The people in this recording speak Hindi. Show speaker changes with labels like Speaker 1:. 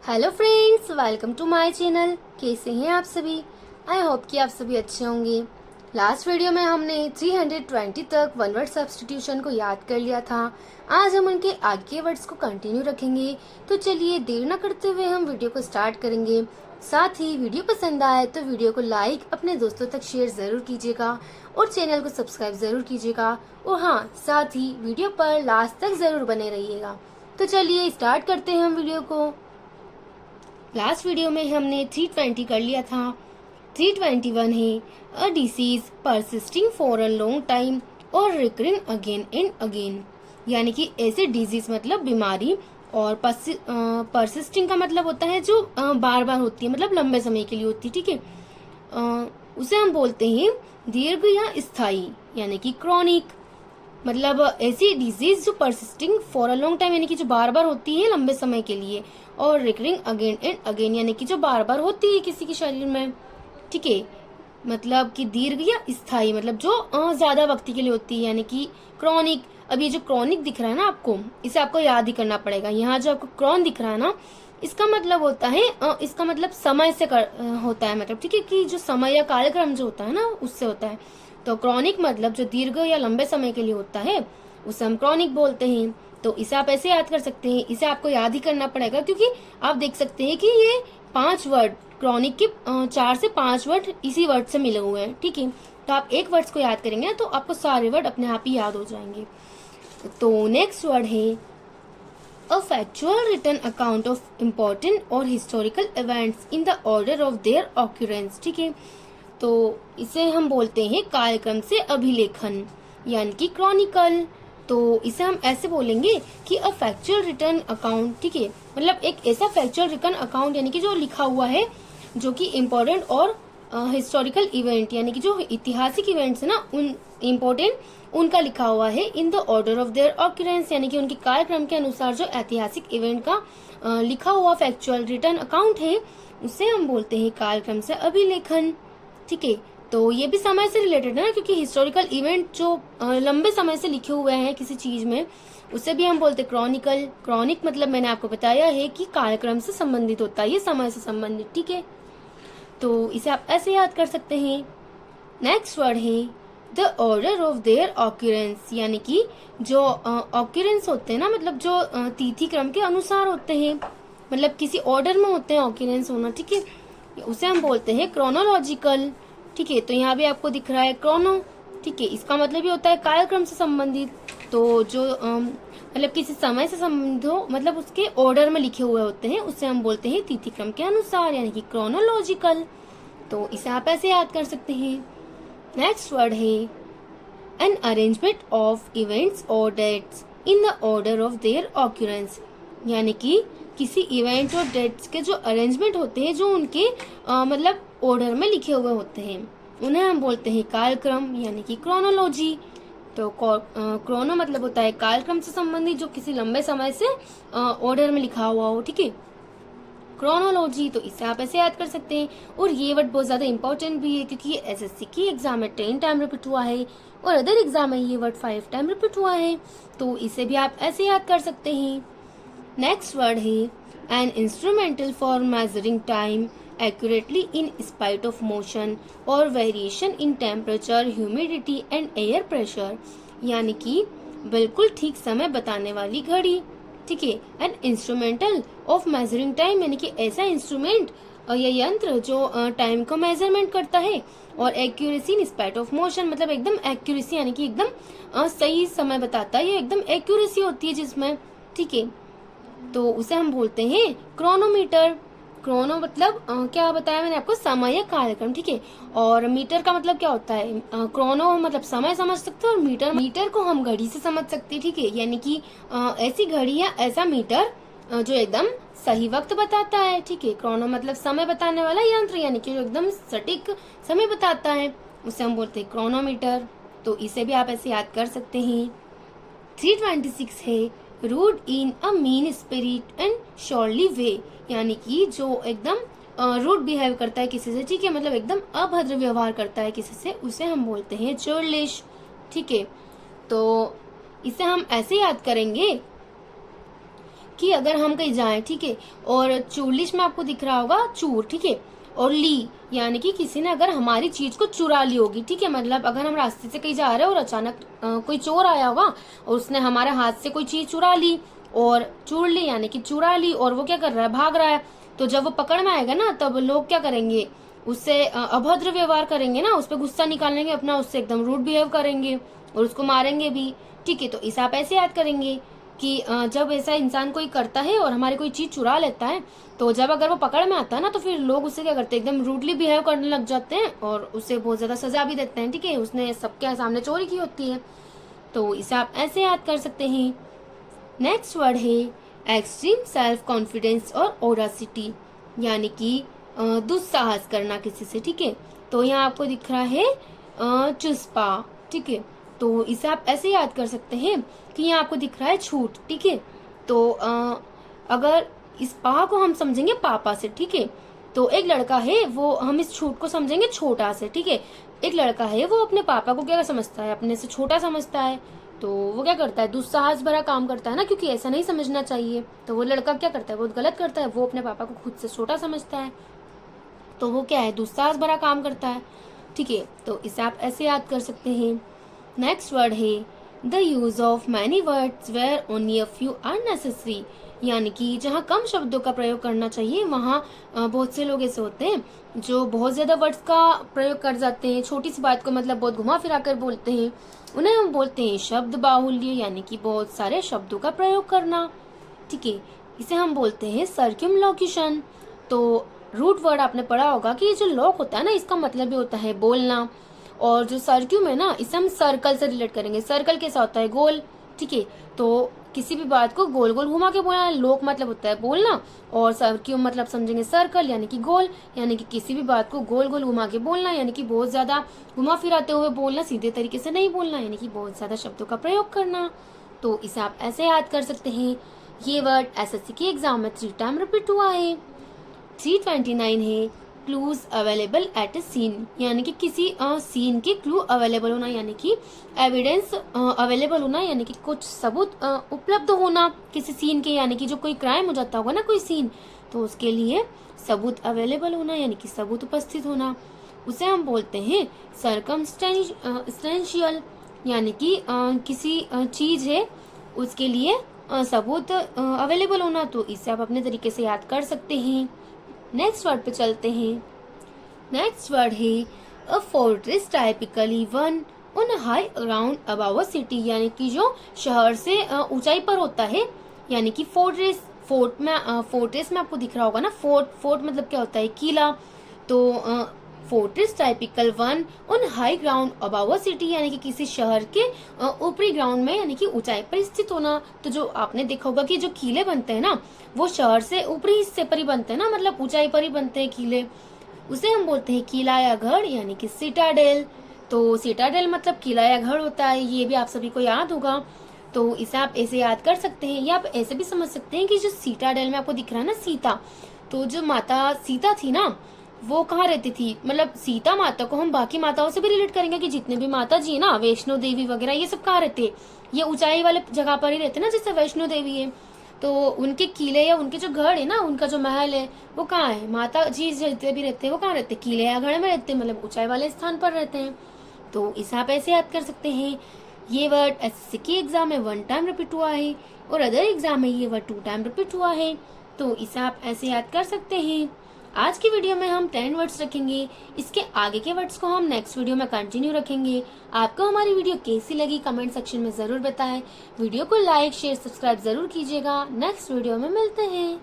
Speaker 1: Hello friends, welcome to my channel. कैसे हैं आप सभी? आई होप कि आप सभी अच्छे होंगे। लास्ट वीडियो में हमने 320 तक वन वर्ड सब्स्टिट्यूशन को याद कर लिया था। आज हम उनके आगे के वर्ड्स को कंटिन्यू रखेंगे। तो चलिए देर न करते हुए हम वीडियो को स्टार्ट करेंगे। साथ ही वीडियो पसंद आए तो वीडियो को लाइक, अपने दोस्तों तक शेयर ज़रूर कीजिएगा और चैनल को सब्सक्राइब ज़रूर कीजिएगा। और हाँ, साथ ही वीडियो पर लास्ट तक ज़रूर बने रहिएगा। तो चलिए स्टार्ट करते हैं हम वीडियो को। लास्ट वीडियो में हमने 320 कर लिया था। 321 है a disease persisting for a long time और रिकरिंग अगेन एंड अगेन, यानी कि ऐसे डिजीज मतलब बीमारी, और परसिस्टिंग का मतलब होता है जो बार बार होती है, मतलब लंबे समय के लिए होती है। ठीक है, उसे हम बोलते हैं दीर्घ या स्थायी, यानी कि क्रॉनिक। मतलब ऐसी डिजीज जो persisting for a long time, यानी कि जो बार बार होती है लंबे समय के लिए, और रिकरिंग अगेन एंड अगेन, यानी कि जो बार बार होती है किसी के शरीर में। ठीक है, मतलब कि दीर्घ या स्थायी, मतलब जो ज्यादा वक्त के लिए होती है, यानी कि क्रॉनिक। अब ये जो क्रॉनिक दिख रहा है ना आपको, इसे आपको याद ही करना पड़ेगा। यहाँ जो आपको क्रॉन दिख रहा है ना, इसका मतलब होता है इसका मतलब समय से होता है, मतलब ठीक है, कि जो समय या कार्यक्रम जो होता है ना उससे होता है। तो क्रॉनिक मतलब जो दीर्घ या लंबे समय के लिए होता है उसे हम क्रॉनिक बोलते हैं। तो इसे आप ऐसे याद कर सकते हैं, इसे आपको याद ही करना पड़ेगा, क्योंकि आप देख सकते हैं कि ये 5 वर्ड क्रॉनिक के 4 से 5 वर्ड इसी वर्ड से मिले हुए हैं। ठीक है, तो आप एक वर्ड्स को याद करेंगे तो आपको सारे वर्ड अपने आप ही याद हो जाएंगे। तो नेक्स्ट वर्ड है a factual written account of important और historical events in the order of their occurrence. ठीक है, तो इसे हम बोलते हैं कार्यक्रम से अभिलेखन, यानी कि क्रॉनिकल। तो इसे हम ऐसे बोलेंगे कि अ फैक्चुअल रिटर्न अकाउंट। ठीक है, मतलब एक ऐसा फैक्चुअल रिटर्न अकाउंट, यानी कि जो लिखा हुआ है, जो कि इम्पोर्टेंट और हिस्टोरिकल इवेंट, यानी कि जो ऐतिहासिक इवेंट्स है ना, उन इम्पोर्टेंट उनका लिखा हुआ है इन the order of their occurrence, यानी कि उनके कार्यक्रम के अनुसार जो ऐतिहासिक इवेंट का लिखा हुआ फैक्चुअल रिटर्न अकाउंट है, उसे हम बोलते हैं कार्यक्रम से अभिलेखन। ठीक है, तो ये भी समय से रिलेटेड है ना, क्योंकि हिस्टोरिकल इवेंट जो लंबे समय से लिखे हुए हैं किसी चीज में, उसे भी हम बोलते हैं क्रॉनिकल। क्रॉनिक मतलब मैंने आपको बताया है कि कार्यक्रम से संबंधित होता है, ये समय से संबंधित। ठीक है, तो इसे आप ऐसे याद कर सकते हैं। नेक्स्ट वर्ड है the order of their occurrence, यानी कि जो ऑक्यूरेंस होते हैं ना, मतलब जो तिथि क्रम के अनुसार होते हैं, मतलब किसी ऑर्डर में होते हैं ऑक्यूरेंस होना। ठीक है, उसे हम बोलते हैं क्रोनोलॉजिकल। ठीक है, तो यहाँ भी आपको दिख रहा है क्रोनो। ठीक है, इसका मतलब ये होता है कार्यक्रम से संबंधित। तो जो मतलब किसी समय से संबंधित हो, मतलब उसके ऑर्डर में लिखे हुए होते हैं, उससे हम बोलते हैं तिथि क्रम के अनुसार, यानी कि क्रोनोलॉजिकल। तो इसे आप ऐसे याद कर सकते हैं। नेक्स्ट वर्ड है एन अरेंजमेंट ऑफ इवेंट्स और dates in the order of their occurrence, यानी कि किसी इवेंट और डेट्स के जो अरेंजमेंट होते हैं, जो उनके मतलब ऑर्डर में लिखे हुए होते हैं, उन्हें हम बोलते हैं कालक्रम, यानी कि क्रोनोलॉजी। तो क्रोनो मतलब होता है कालक्रम से संबंधित, जो किसी लंबे समय से ऑर्डर में लिखा हुआ हो। ठीक है, क्रोनोलॉजी, तो इसे आप ऐसे याद कर सकते हैं। और ये वर्ड बहुत ज्यादा इंपॉर्टेंट भी है, क्योंकि ये एसएससी की एग्जाम में 10 टाइम रिपीट हुआ है और अदर एग्जाम में ये वर्ड 5 टाइम रिपीट हुआ है। तो इसे भी आप ऐसे याद कर सकते हैं। नेक्स्ट वर्ड है an instrumental for measuring time accurately in spite of motion और variation in temperature, humidity and air pressure, यानी कि बिल्कुल ठीक समय बताने वाली घड़ी। ठीक है, an instrumental of measuring time, यानी कि ऐसा इंस्ट्रूमेंट या यंत्र जो टाइम को मेजरमेंट करता है, और accuracy in spite of motion, मतलब एकदम एक्यूरेसी, यानी कि एकदम सही समय बताता है, एकदम एक्यूरेसी होती है जिसमें। ठीक है, तो उसे हम बोलते हैं क्रोनोमीटर। क्रोनो मतलब क्या बताया मैंने आपको, समय या कार्यक्रम। ठीक है, और मीटर का मतलब क्या होता है, क्रोनो मतलब समय समझ सकते हैं, और मीटर को हम घड़ी से समझ सकते हैं। ठीक है, यानी कि ऐसी घड़ी या ऐसा मीटर जो एकदम सही वक्त बताता है। ठीक है, क्रोनो मतलब समय बताने वाला यंत्र, यानी कि जो एकदम सटीक समय बताता है, उसे हम बोलते हैं क्रोनोमीटर। तो इसे भी आप ऐसे याद कर सकते हैं। 326 है rude in a mean spirit and shortly way, यानी कि जो एकदम रूड बिहेव करता है किसी से। ठीक है, मतलब एकदम अभद्र व्यवहार करता है किसी से, उसे हम बोलते हैं चर्लिश। ठीक है, तो इसे हम ऐसे याद करेंगे कि अगर हम कहीं जाएं, ठीक है, और चूरलिश में आपको दिख रहा होगा चूर, ठीक है, और ली यानी कि किसी ने अगर हमारी चीज को चुरा ली होगी, ठीक है, मतलब अगर हम रास्ते से कहीं जा रहे हैं और अचानक कोई चोर आया होगा और उसने हमारे हाथ से कोई चीज चुरा ली, और चूर ली यानी कि चुरा ली, और वो क्या कर रहा है, भाग रहा है। तो जब वो पकड़ में आएगा ना, तब लोग क्या करेंगे, उससे अभद्र व्यवहार करेंगे ना, उस पर गुस्सा निकालेंगे अपना, उससे एकदम रूड बिहेव करेंगे और उसको मारेंगे भी, ठीक है। तो इसे आप ऐसे याद करेंगे कि जब ऐसा इंसान कोई करता है और हमारी कोई चीज चुरा लेता है, तो जब अगर वो पकड़ में आता है ना, तो फिर लोग उससे क्या करते हैं, एकदम रूडली बिहेव करने लग जाते हैं और उसे बहुत ज्यादा सजा भी देते हैं, ठीक है, उसने सबके सामने चोरी की होती है। तो इसे आप ऐसे याद कर सकते हैं। नेक्स्ट वर्ड है एक्सट्रीम सेल्फ कॉन्फिडेंस और ओरासिटी, यानी कि दुस्साहस करना किसी से, ठीक है। तो यहाँ आपको दिख रहा है चुस्पा, ठीक है। तो इसे आप ऐसे याद कर सकते हैं कि यहाँ आपको दिख रहा है छूट, ठीक है। तो अगर इस पा को हम समझेंगे पापा से, ठीक है, तो एक लड़का है वो, हम इस छूट को समझेंगे छोटा से, ठीक है। एक लड़का है वो अपने पापा को क्या समझता है, अपने से छोटा समझता है, तो वो क्या करता है, दुस्साहस भरा काम करता है ना, क्योंकि ऐसा नहीं समझना चाहिए। तो वो लड़का क्या करता है, बहुत गलत करता है, वो अपने पापा को खुद से छोटा समझता है, तो वो क्या है, दुस्साहस भरा काम करता है, ठीक है। तो इसे आप ऐसे याद कर सकते हैं। नेक्स्ट वर्ड है the use of many words where only a few are necessary, यानी कि जहाँ कम शब्दों का प्रयोग करना चाहिए वहाँ बहुत से लोग ऐसे होते हैं जो बहुत ज्यादा वर्ड्स का प्रयोग कर जाते हैं, छोटी सी बात को मतलब बहुत घुमा फिरा कर बोलते हैं, उन्हें हम बोलते हैं शब्द बाहुल्य, यानी कि बहुत सारे शब्दों का प्रयोग करना, ठीक है। इसे हम बोलते हैं सर्क्यूमलोक्यूशन। तो रूट वर्ड आपने पढ़ा होगा कि ये जो लॉक होता है ना, इसका मतलब भी होता है बोलना, और जो सर्क्यूम है ना, इसे हम सर्कल से रिलेट करेंगे। सर्कल कैसा होता है, गोल, ठीक है। तो किसी भी बात को गोल गोल घुमा के बोलना, लोक मतलब होता है बोलना, और सर्क्यूम मतलब समझेंगे सर्कल यानी कि गोल, यानी कि किसी भी बात को गोल गोल घुमा के बोलना, यानी कि बहुत ज्यादा घुमा फिराते हुए बोलना, सीधे तरीके से नहीं बोलना, यानी कि बहुत ज्यादा शब्दों का प्रयोग करना। तो इसे आप ऐसे याद कर सकते हैं। ये वर्ड एसएससी के एग्जाम में 3 टाइम रिपीट हुआ है। 329 है clues available at a scene, यानी कि किसी सीन के क्लू अवेलेबल होना, यानी कि एविडेंस अवेलेबल होना, यानी कि कुछ सबूत उपलब्ध होना किसी सीन के, यानी कि जो कोई क्राइम हो जाता होगा ना कोई सीन, तो उसके लिए सबूत अवेलेबल होना, यानी कि सबूत उपस्थित होना, उसे हम बोलते हैं सर्कमस्टेंशियल, यानी कि किसी चीज है उसके लिए सबूत अवेलेबल होना। तो इसे आप अपने तरीके से याद कर सकते हैं। नेक्स्ट वर्ड पे चलते हैं। नेक्स्ट वर्ड है a fortress typically one on a high ground above a city, यानी कि जो शहर से ऊंचाई पर होता है, यानी कि फोर्ट्रेस। फोर्ट्रेस में आपको दिख रहा होगा ना, फोर्ट मतलब क्या होता है, किला। तो fortress typical one on high ground above a city, यानी कि किसी शहर के ऊपरी ग्राउंड में, यानी कि ऊंचाई पर स्थित होना। तो जो आपने देखा होगा कि जो किले बनते हैं ना, वो शहर से ऊपरी हिस्से पर ही बनते हैं ना, मतलब ऊंचाई पर ही बनते हैं किले, उसे हम बोलते हैं किला या गढ़, यानी कि सिटाडेल। तो सिटाडेल मतलब किला या गढ़ होता है, ये भी आप सभी को याद होगा। तो इसे आप ऐसे याद कर सकते हैं, या आप ऐसे भी समझ सकते हैं कि जो सिटाडेल में आपको दिख रहा है ना सीता, तो जो माता सीता थी ना, वो कहाँ रहती थी, मतलब सीता माता को हम बाकी माताओं से भी रिलेट करेंगे कि जितने भी माता जी है ना, वैष्णो देवी वगैरह, ये सब कहाँ रहते हैं, ये ऊंचाई वाले जगह पर ही रहते हैं ना, जैसे वैष्णो देवी है। तो उनके किले या उनके जो घर है ना, उनका जो महल है, वो कहाँ है, माता जी जितने भी रहते हैं वो कहाँ रहते हैं, किले या घर में रहते हैं, मतलब ऊंचाई वाले स्थान पर रहते हैं। तो इसे आप ऐसे याद कर सकते हैं। ये वर्ड एसएससी के एग्जाम में 1 टाइम रिपीट हुआ है, और अदर एग्जाम में ये वर्ड 2 टाइम रिपीट हुआ है। तो इसे आप ऐसे याद कर सकते हैं। आज की वीडियो में हम 10 वर्ड्स रखेंगे, इसके आगे के वर्ड्स को हम नेक्स्ट वीडियो में कंटिन्यू रखेंगे। आपको हमारी वीडियो कैसी लगी कमेंट सेक्शन में जरूर बताएं। वीडियो को लाइक शेयर सब्सक्राइब जरूर कीजिएगा। नेक्स्ट वीडियो में मिलते हैं।